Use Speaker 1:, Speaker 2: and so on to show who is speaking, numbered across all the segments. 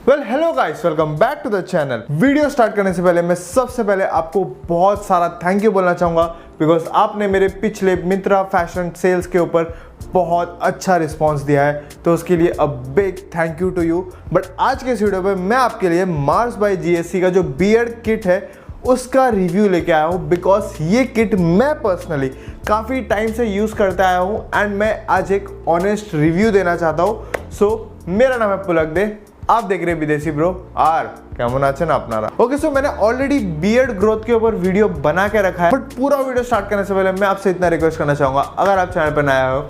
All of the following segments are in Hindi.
Speaker 1: Well hello guys, welcome back to the channel. Video start करने से पहले मैं सबसे पहले आपको बहुत सारा थैंक यू बोलना चाहूँगा बिकॉज आपने मेरे पिछले मिंत्रा फैशन सेल्स के ऊपर बहुत अच्छा रिस्पांस दिया है, तो उसके लिए a big thank you to you. But आज के इस वीडियो पे मैं आपके लिए मार्स बाय जीएससी का जो बियर्ड किट है उसका रिव्यू लेके आया हूँ बिकॉज ये किट मैं पर्सनली काफ़ी टाइम से यूज़ करता आया हूँ एंड मैं आज एक ऑनेस्ट रिव्यू देना चाहता हूँ। सो मेरा नाम है पुलक दे, आप देख रहे हैं विदेशी ब्रो आर केमन आछेन आपनारा। ओके, सो मैंने ऑलरेडी बियर्ड ग्रोथ के ऊपर वीडियो बना के रखा है, बट पूरा वीडियो स्टार्ट करने से पहले मैं आपसे इतना रिक्वेस्ट करना चाहूंगा, अगर आप चैनल पर नया हो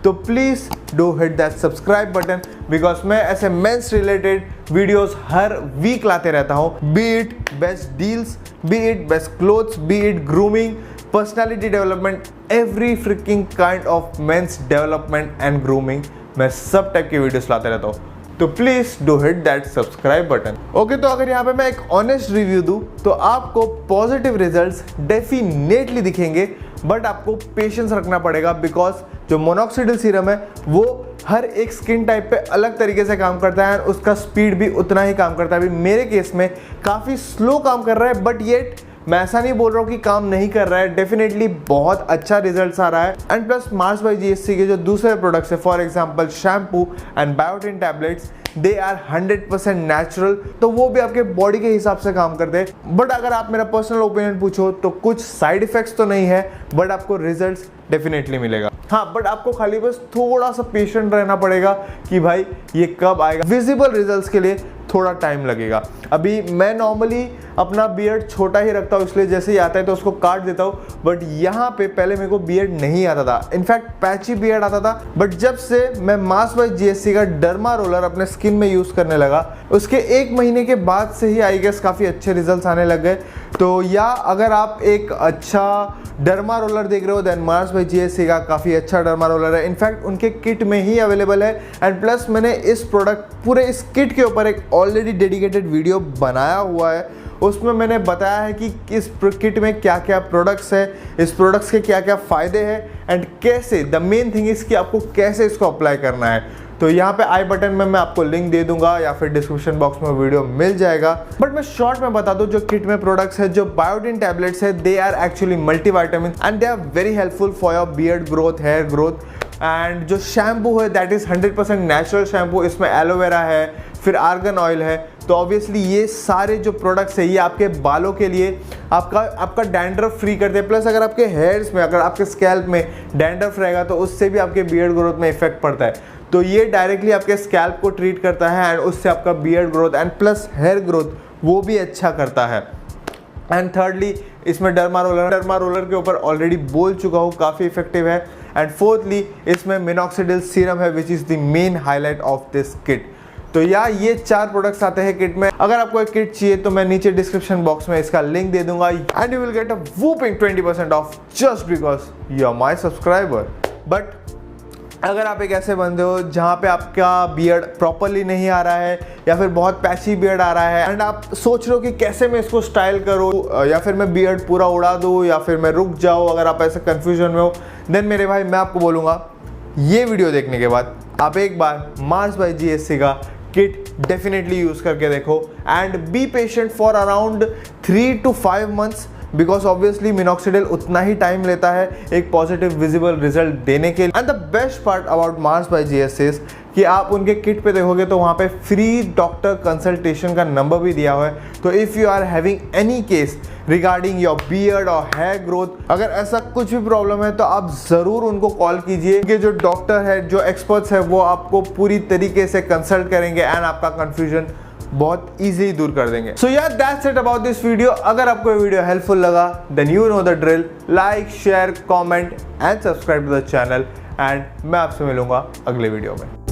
Speaker 1: तो please do hit that subscribe button because मैं ऐसे मेंस रिलेटेड वीडियोस हर वीक लाते रहता हूँ। Be it best deals, be it best clothes, be it grooming, personality development, every freaking kind of men's development and grooming, मैं सब टाइप की वीडियोस लाते रहता हूँ। तो please do hit that subscribe button. Okay, तो अगर यहाँ पे मैं एक ऑनेस्ट रिव्यू दूं तो आपको पॉजिटिव रिजल्ट्स डेफिनेटली दिखेंगे, बट आपको पेशेंस रखना पड़ेगा बिकॉज जो मोनोक्सिडिल सीरम है वो हर एक स्किन टाइप पे अलग तरीके से काम करता है, उसका स्पीड भी उतना ही काम करता है। अभी मेरे केस में काफ़ी स्लो काम कर रहा है, बट येट मैं ऐसा नहीं बोल रहा हूँ कि काम नहीं कर रहा है, डेफिनेटली बहुत अच्छा रिजल्ट्स आ रहा है। And plus Mars by GSC के जो दूसरे प्रोडक्ट्स है, for example shampoo and biotin tablets, they are 100% natural, तो वो भी आपके बॉडी के हिसाब से काम करते हैं। बट अगर आप मेरा पर्सनल ओपिनियन पूछो तो कुछ साइड इफेक्ट्स तो नहीं है, बट आपको रिजल्ट्स डेफिनेटली मिलेगा। हाँ, बट आपको खाली बस थोड़ा सा पेशेंट रहना पड़ेगा कि भाई ये कब आएगा। विजिबल रिजल्ट्स के लिए थोड़ा टाइम लगेगा। अभी मैं नॉर्मली अपना बियर्ड छोटा ही रखता हूँ, इसलिए जैसे ही आता है तो उसको काट देता हूँ, बट यहाँ पे पहले मेरे को बियर्ड नहीं आता था, इनफैक्ट पैची बियर्ड आता था। बट जब से मैं मार्स बाय जीएससी का डर्मा रोलर अपने स्किन में यूज़ करने लगा, उसके 1 महीने के बाद से ही आई गेस काफ़ी अच्छे रिजल्ट्स आने लग गए। तो या अगर आप एक अच्छा डर्मा रोलर देख रहे हो देन मार्स बाय जीएससी का काफ़ी अच्छा डर्मा रोलर है, इनफैक्ट उनके किट में ही अवेलेबल है। एंड प्लस मैंने इस प्रोडक्ट पूरे इस किट के ऊपर एक ऑलरेडी डेडिकेटेड वीडियो बनाया हुआ है, उसमें मैंने बताया है कि इस किट में क्या क्या प्रोडक्ट्स है, इस प्रोडक्ट्स के क्या क्या फ़ायदे हैं एंड कैसे, द मेन थिंग इज़ कि आपको कैसे इसको अप्लाई करना है। तो यहाँ पे आई बटन में मैं आपको लिंक दे दूंगा या फिर डिस्क्रिप्शन बॉक्स में वीडियो मिल जाएगा। बट मैं शॉर्ट में बता दूं, जो किट में प्रोडक्ट्स है, जो बायोटिन टैबलेट्स है, they are actually multivitamin and they are very helpful for your beard growth, hair growth. And जो शैम्पू है दैट इज़ 100% नेचुरल शैम्पू, इसमें एलोवेरा है, फिर आर्गन ऑयल है। तो ऑब्वियसली ये सारे जो प्रोडक्ट्स है ये आपके बालों के लिए आपका डैंड्रफ फ्री करते हैं। प्लस अगर आपके हेयर्स में, अगर आपके स्कैल्प में डैंड्रफ रहेगा तो उससे भी आपके बियर्ड ग्रोथ में इफेक्ट पड़ता है। तो ये डायरेक्टली आपके स्कैल्प को ट्रीट करता है एंड उससे आपका beard growth and plus hair growth वो भी अच्छा करता है। एंड थर्डली इसमें डर्मा रोलर के ऊपर ऑलरेडी बोल चुका हूँ, काफ़ी इफेक्टिव है। एंड फोर्थली इसमें मिनॉक्सिडिल सीरम है which is the main highlight of this kit. तो ये 4 प्रोडक्ट्स आते हैं किट में। अगर आपको एक किट चाहिए तो मैं नीचे डिस्क्रिप्शन बॉक्स में इसका लिंक दे दूंगा and you will get a whopping 20% off just because you are my subscriber. But अगर आप एक ऐसे बंदे हो जहाँ पे आपका बियर्ड प्रॉपरली नहीं आ रहा है या फिर बहुत पैची बियर्ड आ रहा है एंड आप सोच रहे हो कि कैसे मैं इसको स्टाइल करूँ, या फिर मैं बियर्ड पूरा उड़ा दूँ या फिर मैं रुक जाऊँ, अगर आप ऐसे कन्फ्यूजन में हो देन मेरे भाई मैं आपको बोलूँगा ये वीडियो देखने के बाद आप एक बार मार्स बाय जीएससी का किट डेफिनेटली यूज़ करके देखो and be patient for around 3 to 5 months because obviously minoxidil उतना ही टाइम लेता है एक पॉजिटिव विजिबल रिजल्ट देने के लिए। And the best part about Mars by GSC कि आप उनके किट पे देखोगे तो वहाँ पे फ्री डॉक्टर कंसल्टेशन का नंबर भी दिया हुआ है। तो if you are having any case regarding your beard और हेयर ग्रोथ, अगर ऐसा कुछ भी प्रॉब्लम है तो आप ज़रूर उनको कॉल कीजिए, कि जो डॉक्टर है, जो एक्सपर्ट्स है, वो आपको पूरी तरीके से कंसल्ट करेंगे एंड आपका कन्फ्यूजन बहुत इजीली दूर कर देंगे। सो यार that's it about this video. अगर आपको ये वीडियो हेल्पफुल लगा then you know the drill, like, share, comment and subscribe to the channel and मैं आपसे मिलूंगा अगले वीडियो में।